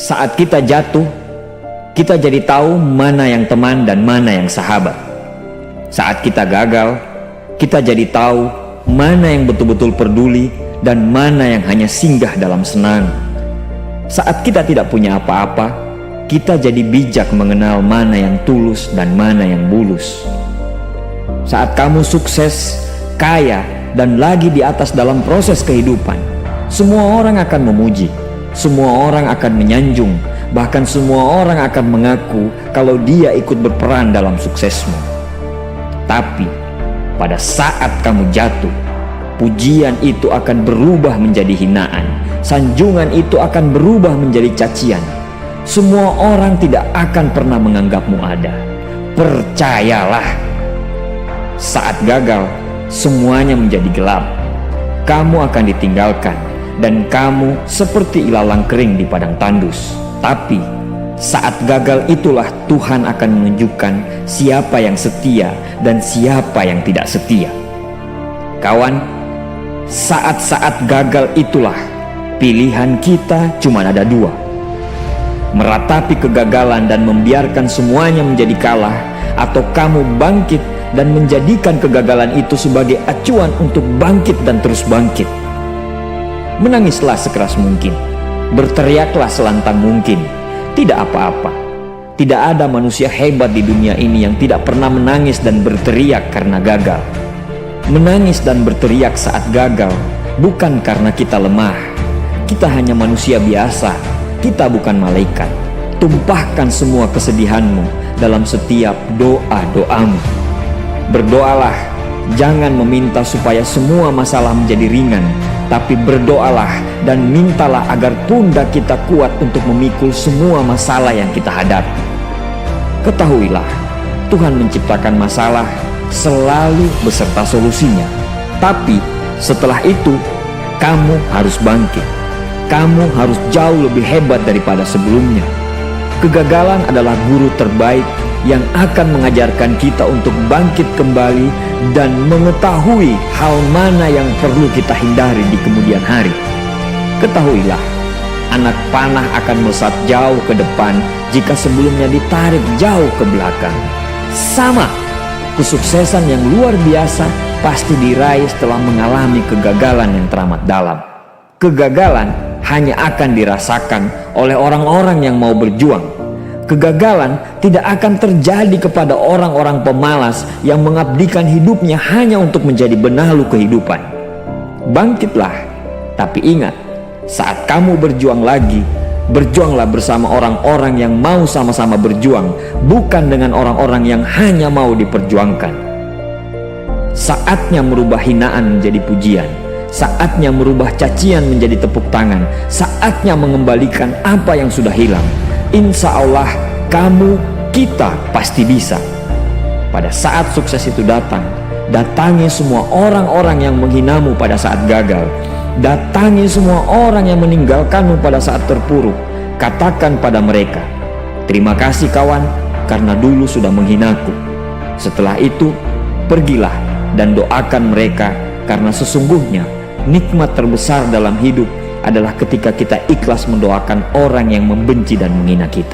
Saat kita jatuh, kita jadi tahu mana yang teman dan mana yang sahabat. Saat kita gagal, kita jadi tahu mana yang betul-betul peduli dan mana yang hanya singgah dalam senang. Saat kita tidak punya apa-apa, kita jadi bijak mengenal mana yang tulus dan mana yang bulus. Saat kamu sukses, kaya, dan lagi di atas dalam proses kehidupan, semua orang akan memuji, semua orang akan menyanjung, bahkan semua orang akan mengaku kalau dia ikut berperan dalam suksesmu. Tapi pada saat kamu jatuh, pujian itu akan berubah menjadi hinaan, sanjungan itu akan berubah menjadi cacian. Semua orang tidak akan pernah menganggapmu ada. Percayalah, saat gagal, semuanya menjadi gelap. Kamu akan ditinggalkan dan kamu seperti ilalang kering di padang tandus. Tapi saat gagal itulah Tuhan akan menunjukkan siapa yang setia dan siapa yang tidak setia. Kawan, saat-saat gagal itulah pilihan kita cuma ada dua: meratapi kegagalan dan membiarkan semuanya menjadi kalah, atau kamu bangkit dan menjadikan kegagalan itu sebagai acuan untuk bangkit dan terus bangkit. Menangislah sekeras mungkin, berteriaklah selantang mungkin. Tidak apa-apa. Tidak ada manusia hebat di dunia ini yang tidak pernah menangis dan berteriak karena gagal. Menangis dan berteriak saat gagal bukan karena kita lemah. Kita hanya manusia biasa. Kita bukan malaikat. Tumpahkan semua kesedihanmu dalam setiap doa-doamu. Berdoalah, jangan meminta supaya semua masalah menjadi ringan, tapi berdoalah dan mintalah agar pundak kita kuat untuk memikul semua masalah yang kita hadapi. Ketahuilah, Tuhan menciptakan masalah selalu beserta solusinya. Tapi setelah itu, kamu harus bangkit. Kamu harus jauh lebih hebat daripada sebelumnya. Kegagalan adalah guru terbaik yang akan mengajarkan kita untuk bangkit kembali dan mengetahui hal mana yang perlu kita hindari di kemudian hari. Ketahuilah, anak panah akan melesat jauh ke depan jika sebelumnya ditarik jauh ke belakang. Sama, kesuksesan yang luar biasa pasti diraih setelah mengalami kegagalan yang teramat dalam. Kegagalan hanya akan dirasakan oleh orang-orang yang mau berjuang. Kegagalan tidak akan terjadi kepada orang-orang pemalas yang mengabdikan hidupnya hanya untuk menjadi benalu kehidupan. Bangkitlah, tapi ingat, saat kamu berjuang lagi, berjuanglah bersama orang-orang yang mau sama-sama berjuang, bukan dengan orang-orang yang hanya mau diperjuangkan. Saatnya merubah hinaan menjadi pujian. Saatnya merubah cacian menjadi tepuk tangan. Saatnya mengembalikan apa yang sudah hilang. Insya Allah kamu, kita pasti bisa. Pada saat sukses itu datang, datangi semua orang-orang yang menghinamu pada saat gagal. Datangi semua orang yang meninggalkanmu pada saat terpuruk. Katakan pada mereka, terima kasih kawan, karena dulu sudah menghinaku. Setelah itu, pergilah dan doakan mereka, karena sesungguhnya nikmat terbesar dalam hidup adalah ketika kita ikhlas mendoakan orang yang membenci dan menghina kita.